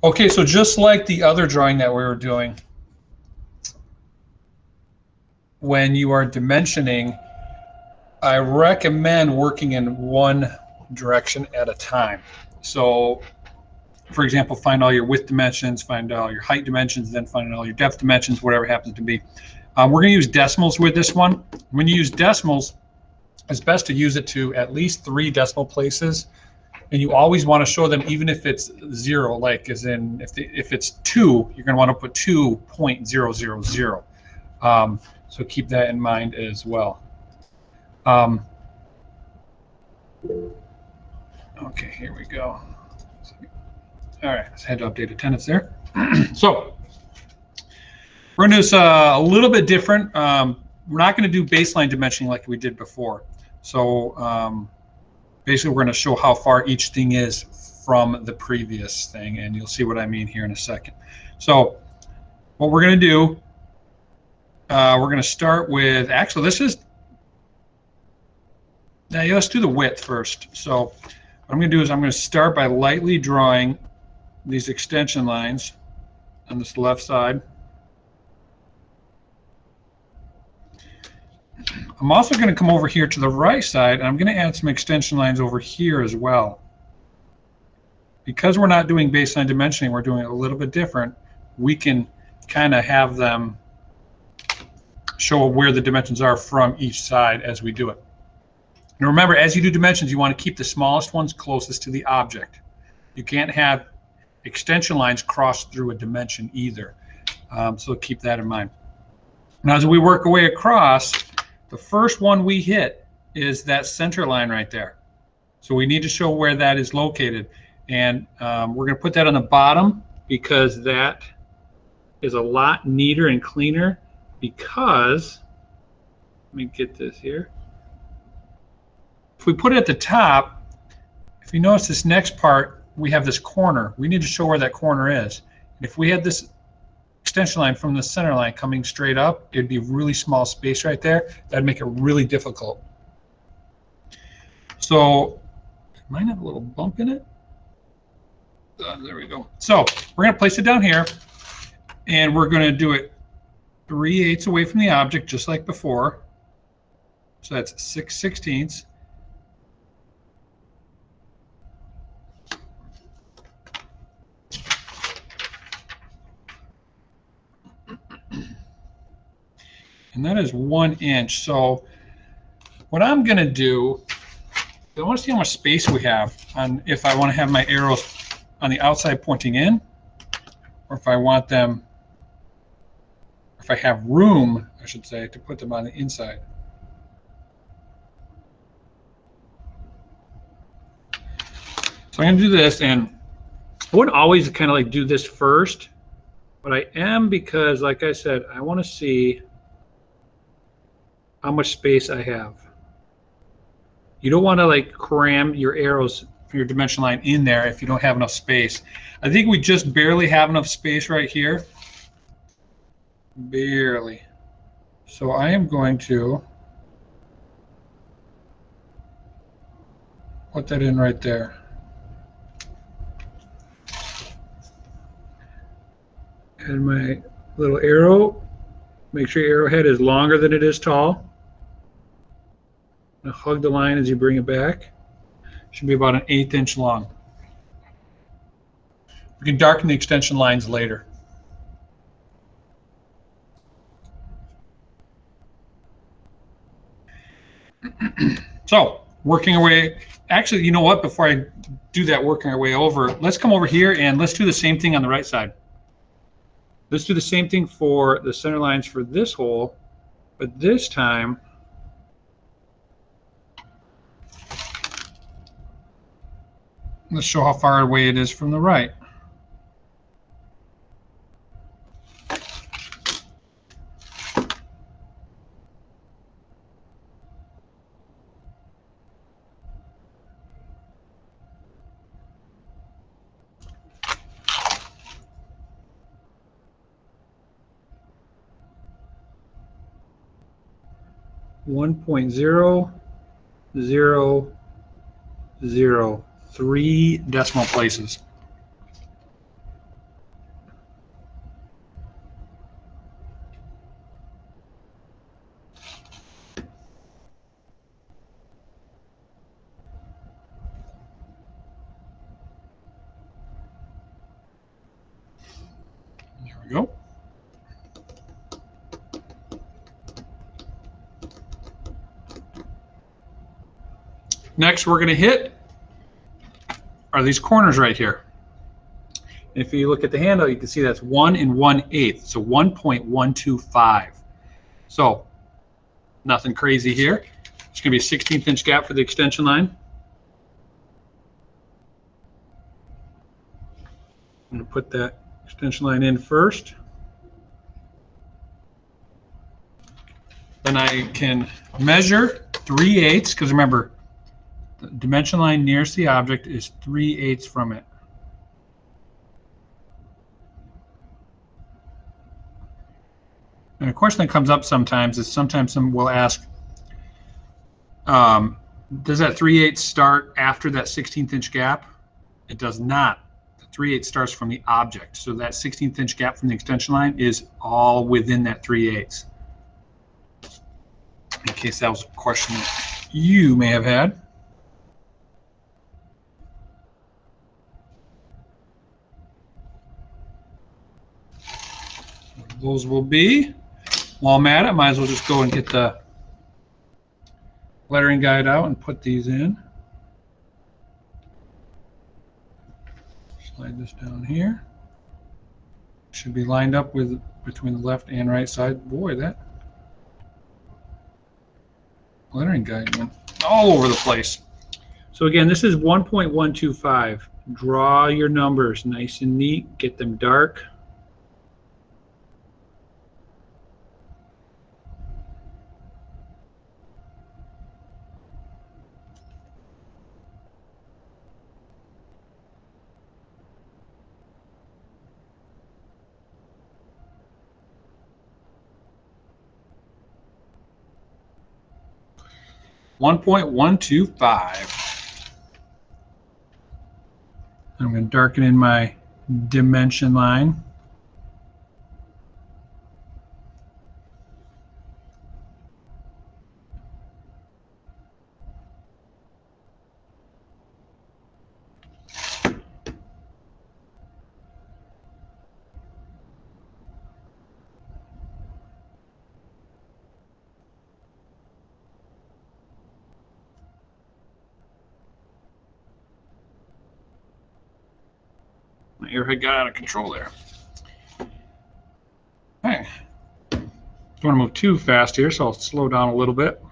Okay, so just like the other drawing that we were doing, when you are dimensioning, I recommend working in one direction at a time. So, for example, find all your width dimensions, find all your height dimensions, then find all your depth dimensions, whatever it happens to be. We're going to use decimals with this one. When you use decimals, it's best to use it to at least 3 decimal places. And you always want to show them, even if it's 0, like as in if it's 2, you're going to want to put 2.000. So keep that in mind as well. Okay, here we go. All right, I had to update attendance there. So we're going to do this a little bit different. We're not going to do baseline dimensioning like we did before. So basically, we're going to show how far each thing is from the previous thing, and you'll see what I mean here in a second. So what we're going to do, we're going to start with, actually, this is, now let's do the width first. So what I'm going to do is I'm going to start by lightly drawing these extension lines on this left side. I'm also going to come over here to the right side, and I'm going to add some extension lines over here as well. Because we're not doing baseline dimensioning, we're doing it a little bit different. We can kind of have them show where the dimensions are from each side as we do it. And remember, as you do dimensions, you want to keep the smallest ones closest to the object. You can't have extension lines cross through a dimension either. So keep that in mind. Now, as we work our way across, the first one we hit is that center line right there. So we need to show where that is located. And we're going to put that on the bottom because that is a lot neater and cleaner. Because, let me get this here. If we put it at the top, if you notice this next part, we have this corner. We need to show where that corner is. And if we had this extension line from the center line coming straight up, it'd be a really small space right there. That'd make it really difficult. So, might have a little bump in it. There we go. So we're going to place it down here, and we're going to do it 3/8 away from the object, just like before. So that's 6/16. And that is 1 inch. So what I'm going to do, I want to see how much space we have on if I want to have my arrows on the outside pointing in, or if I want them, if I have room, I should say, to put them on the inside. So I'm going to do this, and I wouldn't always kind of like do this first, but I am because, like I said, I want to see how much space I have. You don't want to like cram your arrows, your dimension line in there if you don't have enough space. I think we just barely have enough space right here. Barely. So I am going to put that in right there. And my little arrow, make sure your arrowhead is longer than it is tall. Now hug the line as you bring it back. Should be about an 1/8 inch long. We can darken the extension lines later. So working our way, actually, you know what, before I do that working our way over, let's come over here and let's do the same thing on the right side. Let's do the same thing for the center lines for this hole, but this time let's show how far away it is from the right. .0003 decimal places. we go. Next, we're going to hit are these corners right here. If you look at the handout, you can see that's 1 1/8, so 1.125. So nothing crazy here. It's going to be a 16th inch gap for the extension line. I'm going to put that extension line in first. Then I can measure 3/8, because remember, the dimension line nearest the object is 3/8 from it. And a question that comes up sometimes is sometimes someone will ask, does that 3/8 start after that 16th inch gap? It does not. The 3/8 starts from the object. So that 16th inch gap from the extension line is all within that 3/8. In case that was a question that you may have had. Those will be, while I'm at it, might as well just go and get the lettering guide out and put these in. Slide this down here. Should be lined up with between the left and right side. Boy, that lettering guide went all over the place. So again, this is 1.125. Draw your numbers nice and neat. Get them dark. .125. I'm going to darken in my dimension line. My airhead got out of control there. Okay. Don't want to move too fast here, so I'll slow down a little bit.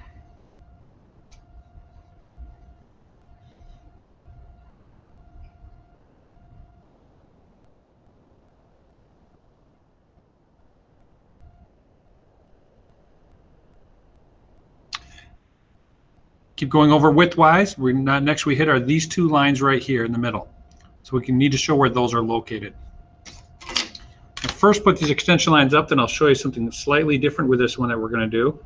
Keep going over widthwise. Next we hit are these two lines right here in the middle. So we can need to show where those are located. I'll first put these extension lines up, then I'll show you something slightly different with this one that we're going to do.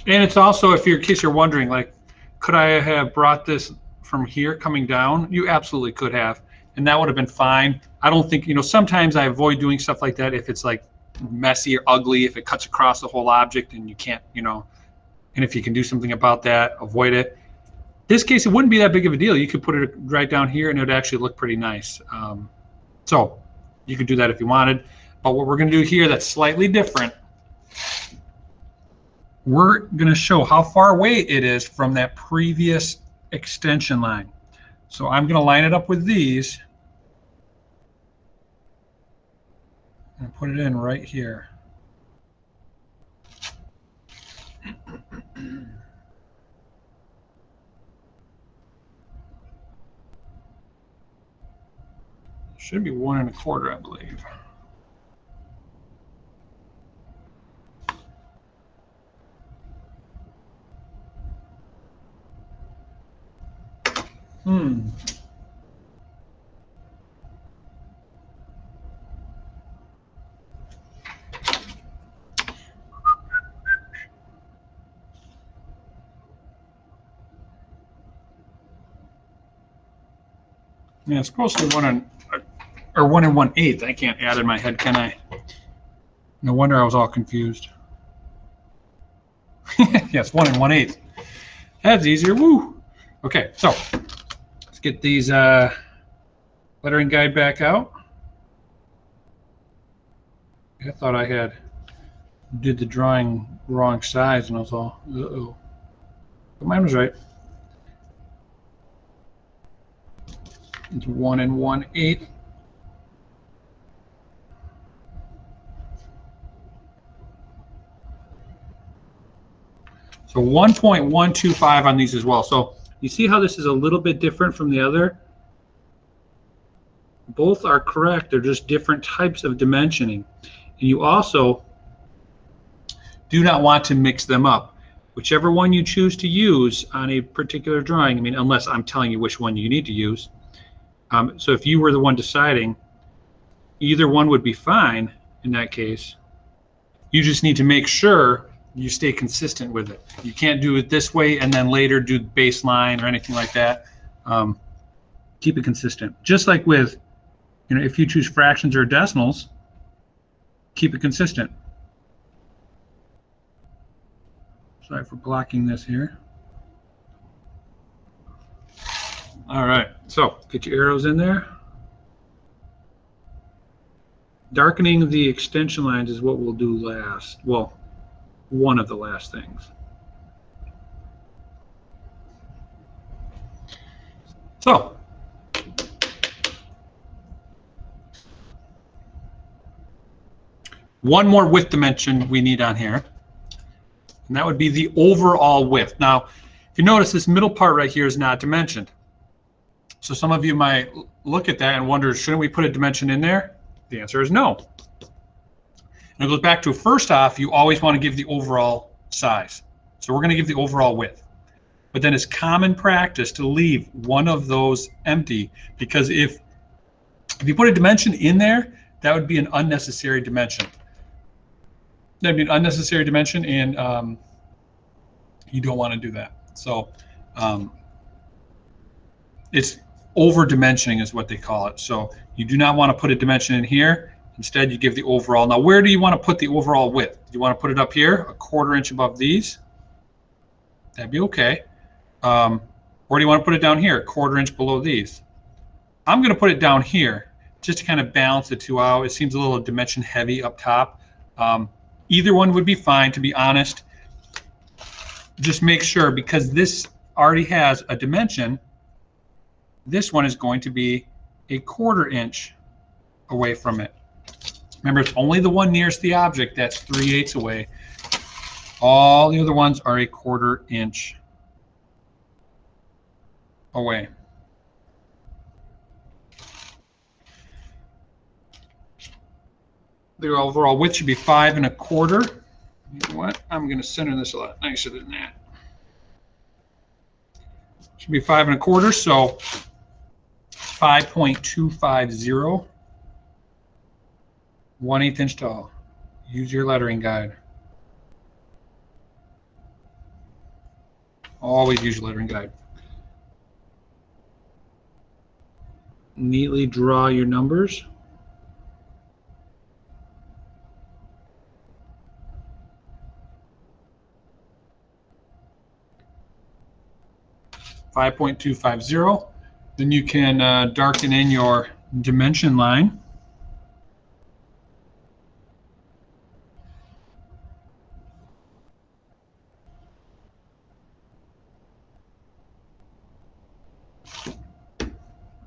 And it's also, if you're, in case you're wondering, like, could I have brought this from here coming down? You absolutely could have, and that would have been fine. I don't think, you know, sometimes I avoid doing stuff like that if it's like messy or ugly, if it cuts across the whole object and you can't, you know, and if you can do something about that, avoid it. This case, it wouldn't be that big of a deal. You could put it right down here and it would actually look pretty nice. So you could do that if you wanted. But what we're going to do here that's slightly different, we're going to show how far away it is from that previous extension line. So I'm going to line it up with these and put it in right here. Should be 1 1/4, I believe. Yeah, it's supposed to be 1 1/8. I can't add in my head, can I? No wonder I was all confused. Yes, 1 1/8. That's easier. Woo! Okay, so let's get these lettering guide back out. I thought I did the drawing wrong size, and I was all, uh-oh. But mine was right. It's 1 1/8. So 1.125 on these as well. So you see how this is a little bit different from the other? Both are correct. They're just different types of dimensioning. And you also do not want to mix them up. Whichever one you choose to use on a particular drawing, I mean, unless I'm telling you which one you need to use. So if you were the one deciding, either one would be fine in that case. You just need to make sure you stay consistent with it. You can't do it this way and then later do baseline or anything like that. Keep it consistent. Just like with, if you choose fractions or decimals, keep it consistent. Sorry for blocking this here. All right, so get your arrows in there. Darkening the extension lines is what we'll do last. Well, one of the last things. So, one more width dimension we need on here, and that would be the overall width. Now, if you notice, this middle part right here is not dimensioned. So some of you might look at that and wonder, shouldn't we put a dimension in there? The answer is no. And it goes back to, first off, you always want to give the overall size. So we're going to give the overall width. But then it's common practice to leave one of those empty, because if you put a dimension in there, that would be an unnecessary dimension. That'd be an unnecessary dimension, and you don't want to do that. So it's over dimensioning is what they call it. So you do not want to put a dimension in here. Instead, you give the overall. Now, where do you want to put the overall width? Do you want to put it up here, 1/4 inch above these? That'd be okay. Or do you want to put it down here, 1/4 inch below these? I'm going to put it down here just to kind of balance the two out. It seems a little dimension heavy up top. Either one would be fine, to be honest. Just make sure, because this already has a dimension, this one is going to be 1/4 inch away from it. Remember, it's only the one nearest the object that's 3/8 away. All the other ones are 1/4 inch away. The overall width should be 5 1/4. You know what? I'm going to center this a lot nicer than that. Should be 5 1/4, so 5.250. 1/8 inch tall. Use your lettering guide. Always use your lettering guide. Neatly draw your numbers. .250. Then you can darken in your dimension line.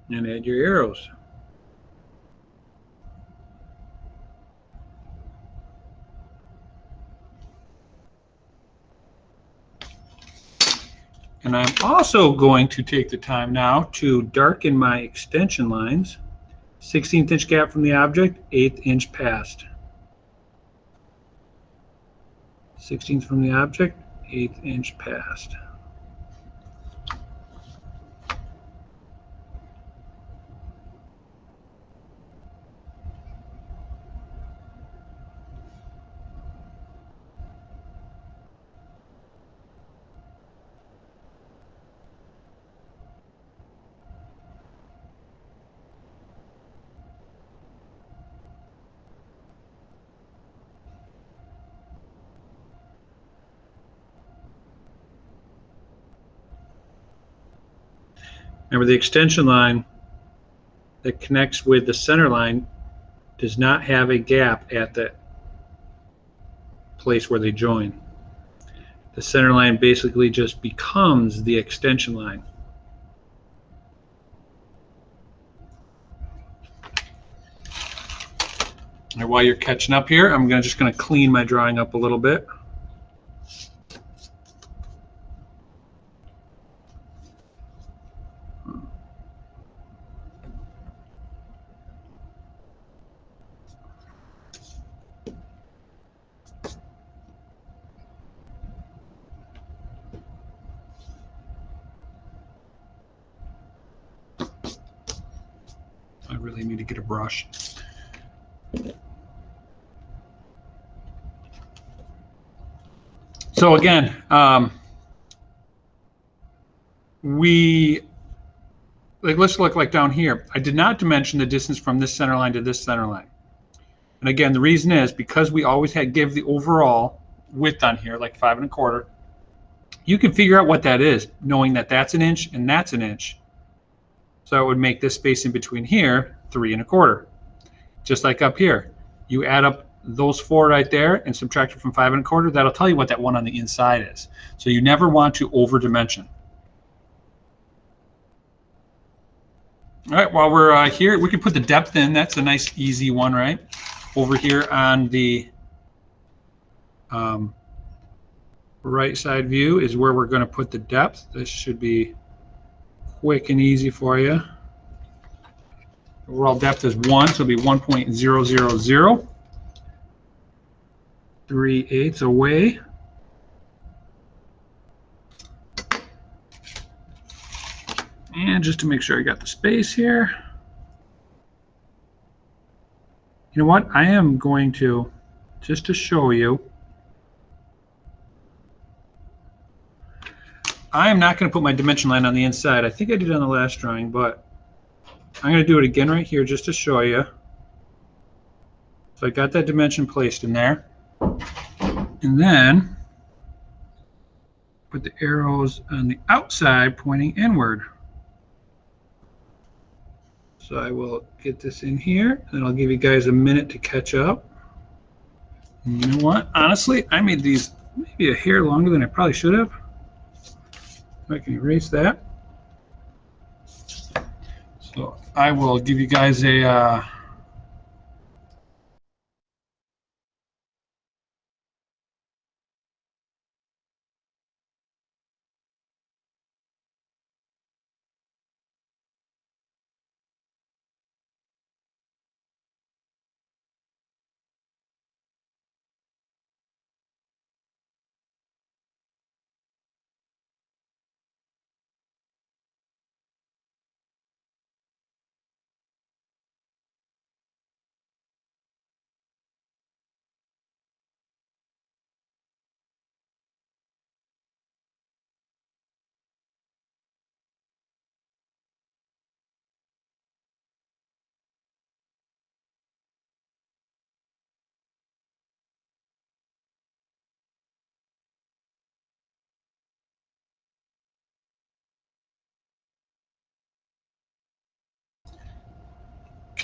And add your arrows. And I'm also going to take the time now to darken my extension lines. 16th inch gap from the object, 1/8 inch past. 16th from the object, 1/8 inch past. Remember, the extension line that connects with the center line does not have a gap at the place where they join. The center line basically just becomes the extension line. And while you're catching up here, I'm just going to clean my drawing up a little bit. I really need to get a brush. So again, let's look like down here. I did not dimension the distance from this center line to this center line. And again, the reason is because we always give the overall width on here, like 5 1/4. You can figure out what that is, knowing that that's 1 inch and that's 1 inch. So it would make this space in between here 3 1/4. Just like up here, you add up those 4 right there and subtract it from 5 1/4. That'll tell you what that one on the inside is. So you never want to over dimension. All right, while we're here, we can put the depth in. That's a nice easy one, right? Over here on the right side view is where we're going to put the depth. This should be quick and easy for you. Overall depth is 1, so it'll be 1.000. 3/8 away. And just to make sure I got the space here. You know what? I am going to, just to show you, I am not going to put my dimension line on the inside. I think I did it on the last drawing, but I'm going to do it again right here just to show you. So I got that dimension placed in there. And then put the arrows on the outside pointing inward. So I will get this in here, and I'll give you guys a minute to catch up. And you know what? Honestly, I made these maybe a hair longer than I probably should have. I can erase that. So I will give you guys a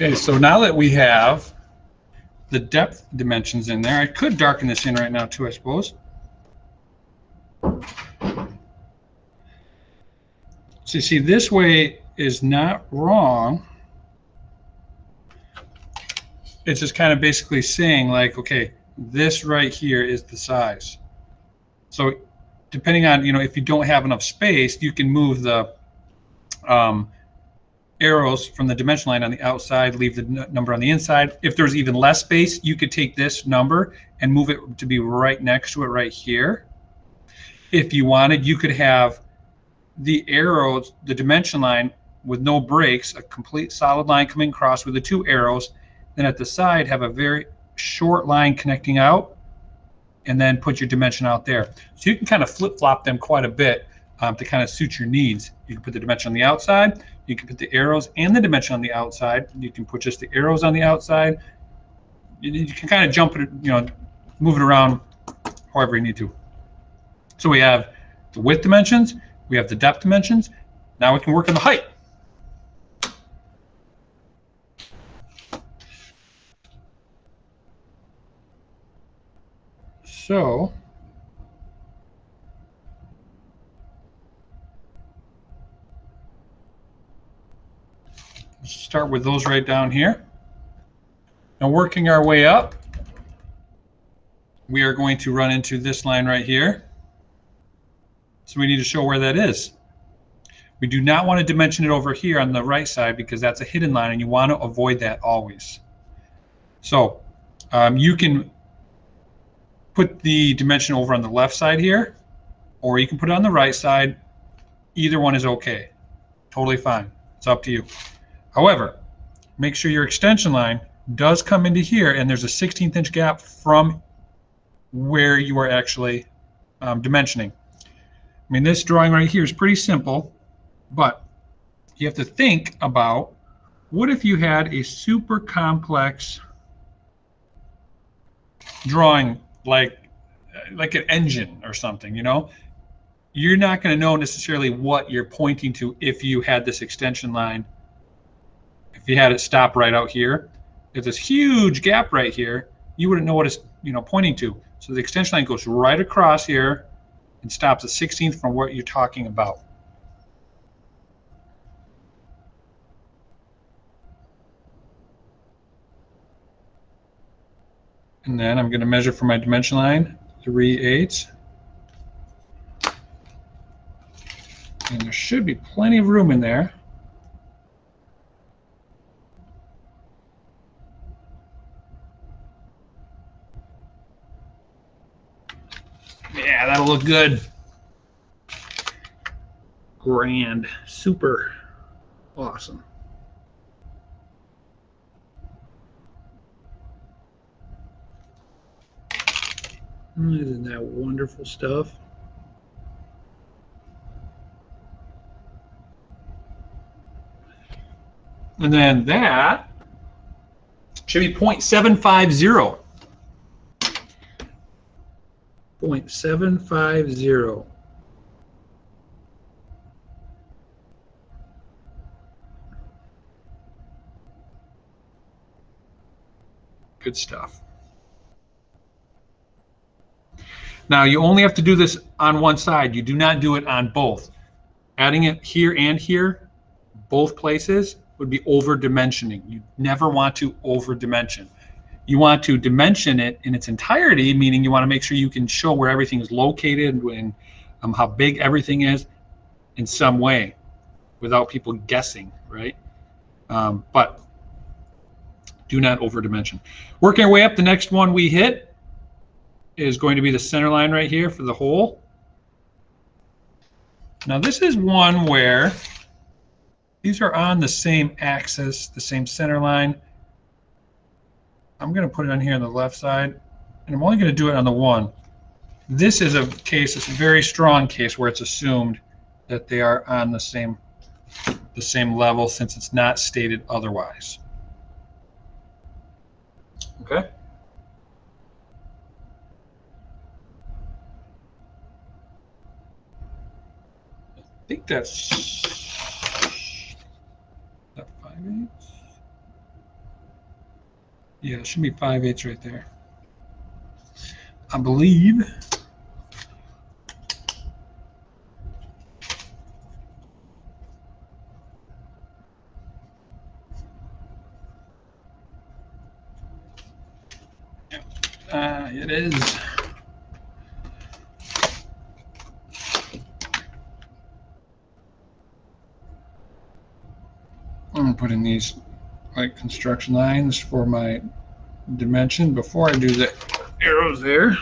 Okay, so now that we have the depth dimensions in there, I could darken this in right now too, I suppose. So you see, this way is not wrong. It's just kind of basically saying like, okay, this right here is the size. So depending on, if you don't have enough space, you can move the arrows from the dimension line on the outside, leave the number on the inside. If there's even less space, you could take this number and move it to be right next to it right here. If you wanted, you could have the arrows, the dimension line with no breaks, a complete solid line coming across with the 2 arrows, then at the side have a very short line connecting out, and then put your dimension out there. So you can kind of flip-flop them quite a bit to kind of suit your needs. You can put the dimension on the outside, you can put the arrows and the dimension on the outside, you can put just the arrows on the outside. You can kind of jump it, move it around however you need to. So we have the width dimensions, we have the depth dimensions. Now we can work on the height. So let's start with those right down here. Now working our way up, we are going to run into this line right here. So we need to show where that is. We do not want to dimension it over here on the right side because that's a hidden line and you want to avoid that always. So you can put the dimension over on the left side here, or you can put it on the right side. Either one is okay. Totally fine. It's up to you. However, make sure your extension line does come into here and there's a 1/16 inch gap from where you are actually dimensioning. I mean, this drawing right here is pretty simple, but you have to think about, what if you had a super complex drawing like an engine or something, you know? You're not going to know necessarily what you're pointing to if you had this extension line, if you had it stop right out here. There's this huge gap right here, you wouldn't know what it's, you know, pointing to. So the extension line goes right across here and stops at 1/16 from what you're talking about. And then I'm going to measure for my dimension line 3/8. And there should be plenty of room in there. Yeah, that'll look good. Grand. Super awesome. Isn't that wonderful stuff? And then that should be 0.750. 0.750. Good stuff. Now you only have to do this on one side. You do not do it on both. Adding it here and here, both places, would be over dimensioning. You never want to over dimension. You want to dimension it in its entirety, meaning you want to make sure you can show where everything is located and how big everything is in some way without people guessing, right? But do not over dimension. Working our way up, the next one we hit is going to be the center line right here for the hole. Now this is one where these are on the same axis, the same center line. I'm going to put it on here on the left side, and I'm only going to do it on the one. This is a case, it's a very strong case where it's assumed that they are on the same level since it's not stated otherwise. Okay. I think that's that 5/8. Yeah, it should be 5/8 right there, I believe. It is. I'm going to put in these like construction lines for my dimension before I do the arrows there.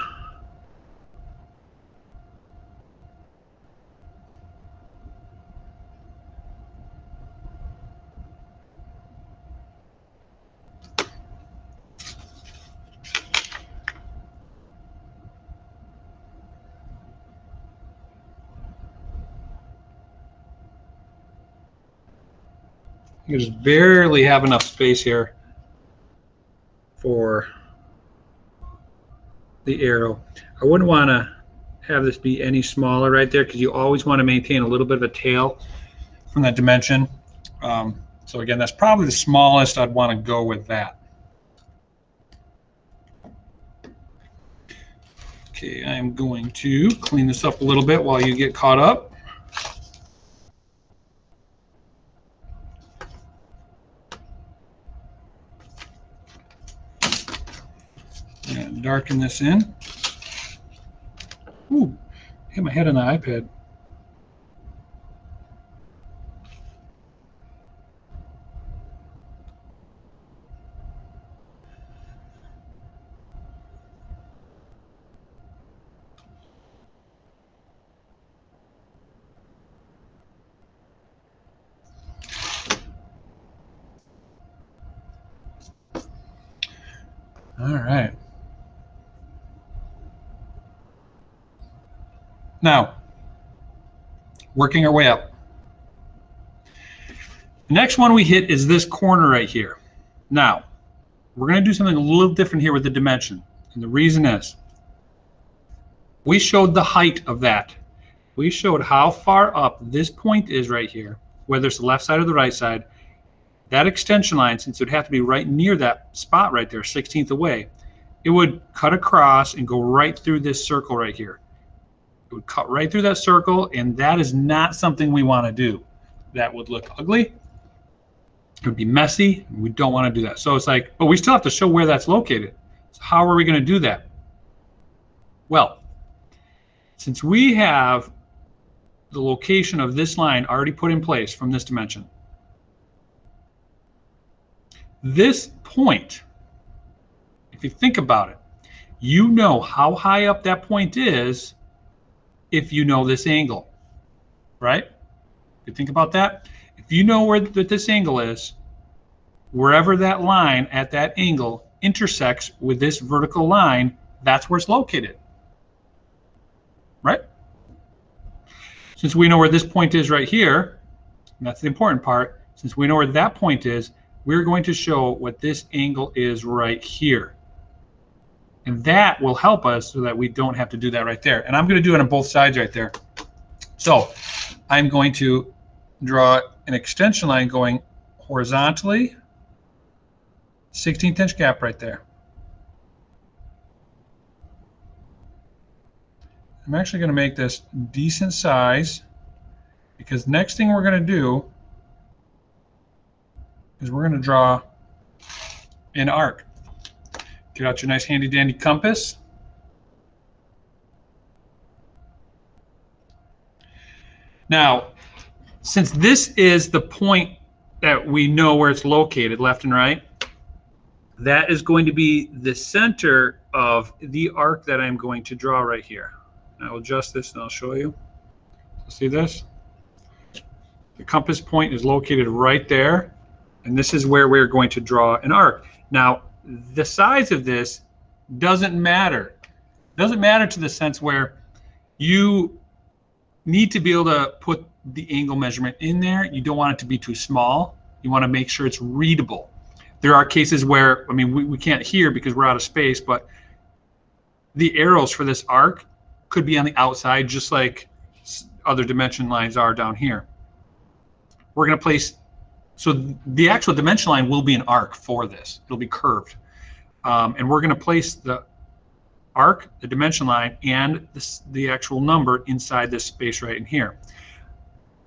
You just barely have enough space here for the arrow. I wouldn't want to have this be any smaller right there because you always want to maintain a little bit of a tail from that dimension. So again, that's probably the smallest I'd want to go with that. Okay, I'm going to clean this up a little bit while you get caught up. And darken this in. Ooh, hit my head on the iPad. All right. Now, working our way up. The next one we hit is this corner right here. Now, we're going to do something a little different here with the dimension. And the reason is, we showed the height of that. We showed how far up this point is right here, whether it's the left side or the right side. That extension line, since it would have to be right near that spot right there, 1/16 away, it would cut across and go right through this circle right here. It would cut right through that circle, and that is not something we want to do. That would look ugly. It would be messy, and we don't want to do that. So it's like, but we still have to show where that's located. So how are we going to do that? Well, since we have the location of this line already put in place from this dimension, this point, if you think about it, you know how high up that point is if you know this angle, right? If you think about that, if you know where this angle is, wherever that line at that angle intersects with this vertical line, that's where it's located, right? Since we know where this point is right here, and that's the important part, since we know where that point is, we're going to show what this angle is right here. And that will help us so that we don't have to do that right there. And I'm going to do it on both sides right there. So I'm going to draw an extension line going horizontally, 16th inch gap right there. I'm actually going to make this decent size, because next thing we're going to do is we're going to draw an arc. Get out your nice handy dandy compass. Now, since this is the point that we know where it's located, left and right, that is going to be the center of the arc that I'm going to draw right here. And I'll adjust this and I'll show you. See this? The compass point is located right there, and this is where we're going to draw an arc. Now, the size of this doesn't matter. Doesn't matter to the sense where you need to be able to put the angle measurement in there. You don't want it to be too small. You want to make sure it's readable. There are cases where, I mean, we can't hear because we're out of space, but the arrows for this arc could be on the outside, just like other dimension lines are down here. We're going to place, so the actual dimension line will be an arc for this. It'll be curved. And we're going to place the arc, the dimension line, and the actual number inside this space right in here.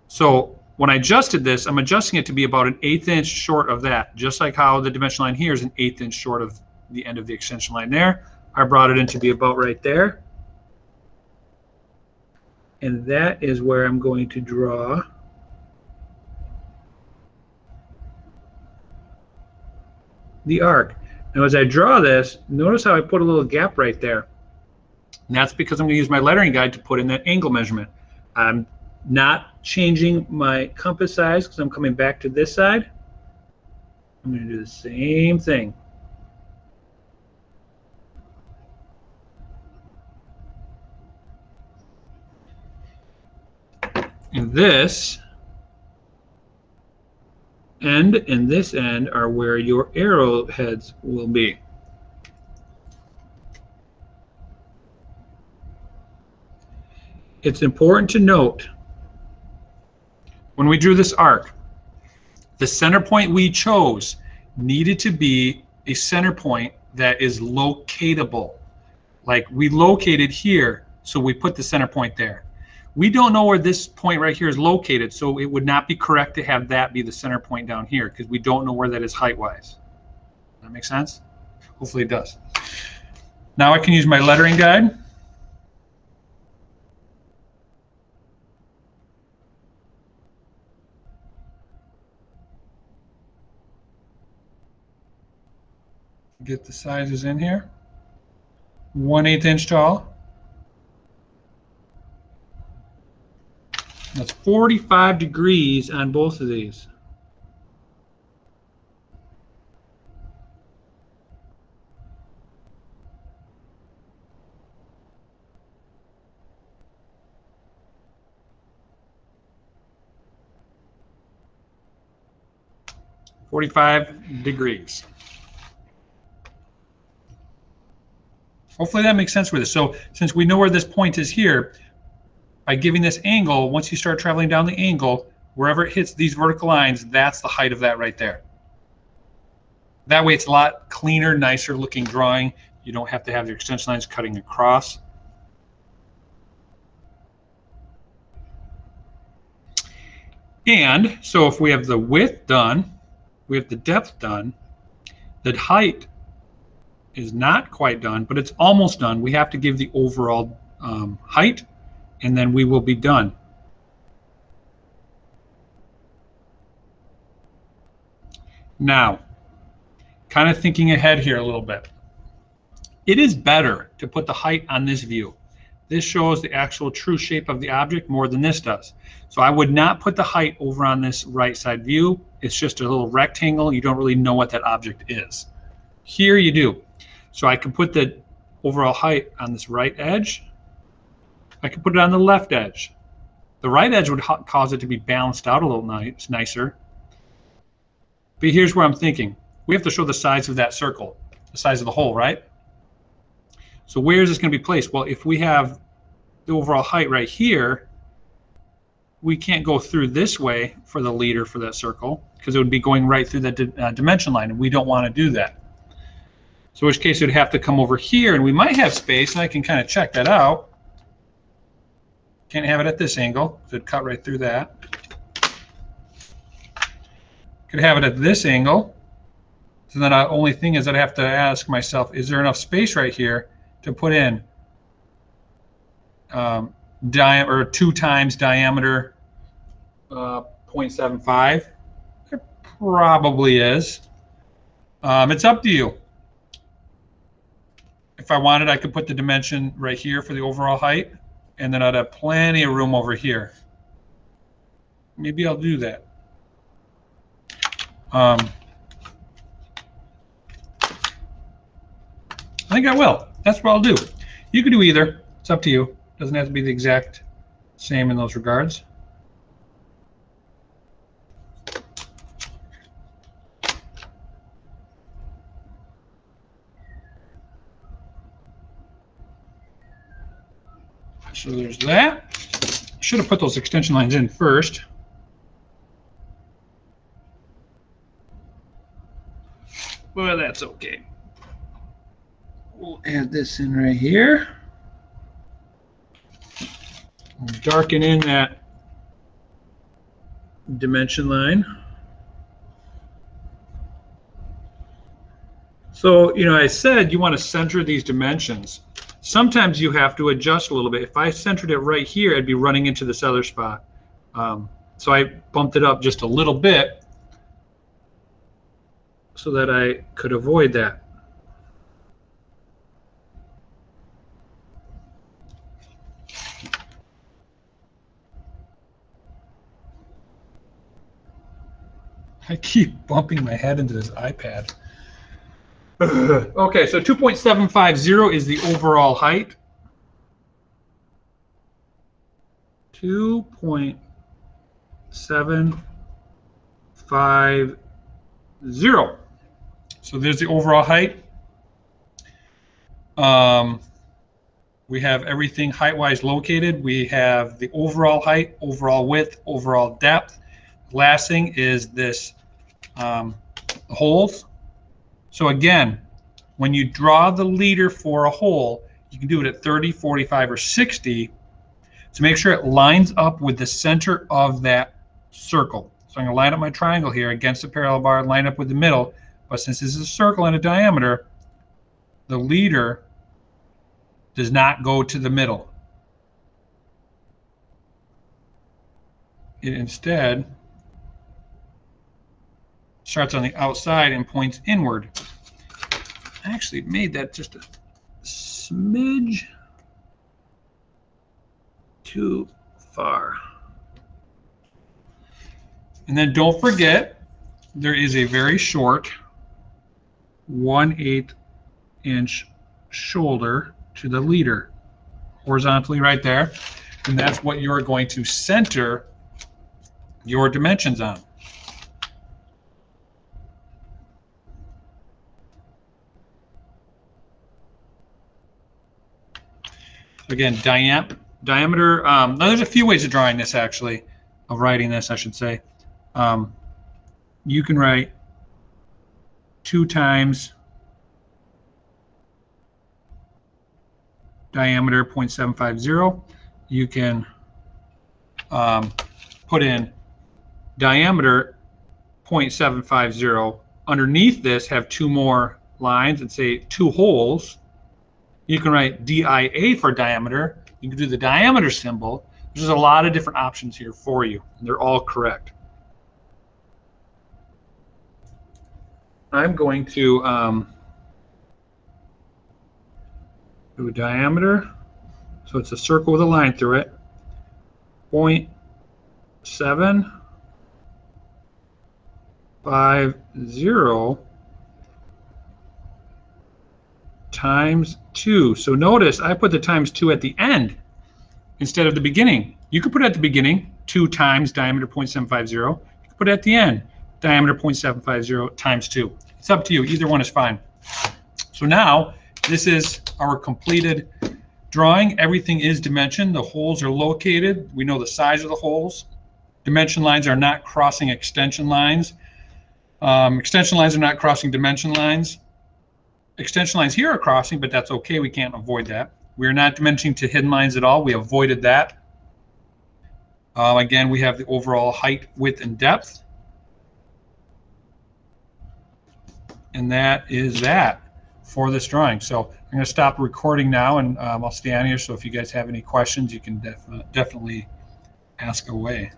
So when I adjusted this, I'm adjusting it to be about an 1/8 inch short of that, just like how the dimension line here is an 1/8 inch short of the end of the extension line there. I brought it in to be about right there. And that is where I'm going to draw the arc. Now as I draw this, notice how I put a little gap right there. And that's because I'm going to use my lettering guide to put in that angle measurement. I'm not changing my compass size because I'm coming back to this side. I'm going to do the same thing. And this end and this end are where your arrowheads will be. It's important to note, when we drew this arc, the center point we chose needed to be a center point that is locatable. Like we located here, so we put the center point there. We don't know where this point right here is located, so it would not be correct to have that be the center point down here because we don't know where that is height-wise. That make sense? Hopefully it does. Now I can use my lettering guide. Get the sizes in here. 1/8 inch tall. That's 45 degrees on both of these. $45. Hopefully that makes sense with this. So since we know where this point is here, by giving this angle, once you start traveling down the angle, wherever it hits these vertical lines, that's the height of that right there. That way it's a lot cleaner, nicer looking drawing. You don't have to have your extension lines cutting across. And so if we have the width done, we have the depth done, the height is not quite done, but it's almost done. We have to give the overall height, and then we will be done. Now, kind of thinking ahead here a little bit. It is better to put the height on this view. This shows the actual true shape of the object more than this does. So I would not put the height over on this right side view. It's just a little rectangle. You don't really know what that object is. Here you do. So I can put the overall height on this right edge. I can put it on the left edge. The right edge would cause it to be balanced out a little nicer. But here's where I'm thinking. We have to show the size of that circle, the size of the hole, right? So where is this going to be placed? Well, if we have the overall height right here, we can't go through this way for the leader for that circle because it would be going right through the dimension line, and we don't want to do that. So in which case it would have to come over here, and we might have space, and I can kind of check that out. Can't have it at this angle, so it'd cut right through that. Could have it at this angle. So then the only thing is that I have to ask myself, is there enough space right here to put in or 2 times diameter 0.75? There probably is. It's up to you. If I wanted, I could put the dimension right here for the overall height, and then I'd have plenty of room over here. Maybe I'll do that. I think I will. That's what I'll do. You could do either. It's up to you. Doesn't have to be the exact same in those regards. So there's that. Should have put those extension lines in first. Well, that's okay. We'll add this in right here. We'll darken in that dimension line. So, you know, I said you want to center these dimensions. Sometimes you have to adjust a little bit. If I centered it right here, I'd be running into this other spot. So I bumped it up just a little bit so that I could avoid that. I keep bumping my head into this iPad. Okay, so 2.750 is the overall height. 2.750. So there's the overall height. We have everything height-wise located. We have the overall height, overall width, overall depth. Last thing is this holes. So again, when you draw the leader for a hole, You can do it at 30, 45, or 60 to make sure it lines up with the center of that circle. So I'm going to line up my triangle here against the parallel bar, line up with the middle. But since this is a circle and a diameter, the leader does not go to the middle. It instead starts on the outside and points inward. I actually made that just a smidge too far. And then don't forget, there is a very short 1/8 inch shoulder to the leader, horizontally right there. And that's what you're going to center your dimensions on. Again, diameter. Now there's a few ways of drawing this, actually, of writing this, I should say. You can write 2 times diameter 0.750. You can put in diameter 0.750. Underneath this, have 2 more lines and say 2 holes. You can write DIA for diameter. You can do the diameter symbol. There's a lot of different options here for you. They're all correct. I'm going to do a diameter. So it's a circle with a line through it. 0.750 times 2. So notice I put the times 2 at the end instead of the beginning. You could put it at the beginning, 2 times diameter 0.750. You could put it at the end, diameter 0.750 times 2. It's up to you. Either one is fine. So now this is our completed drawing. Everything is dimensioned. The holes are located. We know the size of the holes. Dimension lines are not crossing extension lines. Extension lines are not crossing dimension lines. Extension lines here are crossing, but that's okay. We can't avoid that. We're not dimensioning to hidden lines at all. We avoided that. Again, we have the overall height, width, and depth. And that is that for this drawing. So I'm going to stop recording now, and I'll stay on here. So if you guys have any questions, you can definitely ask away.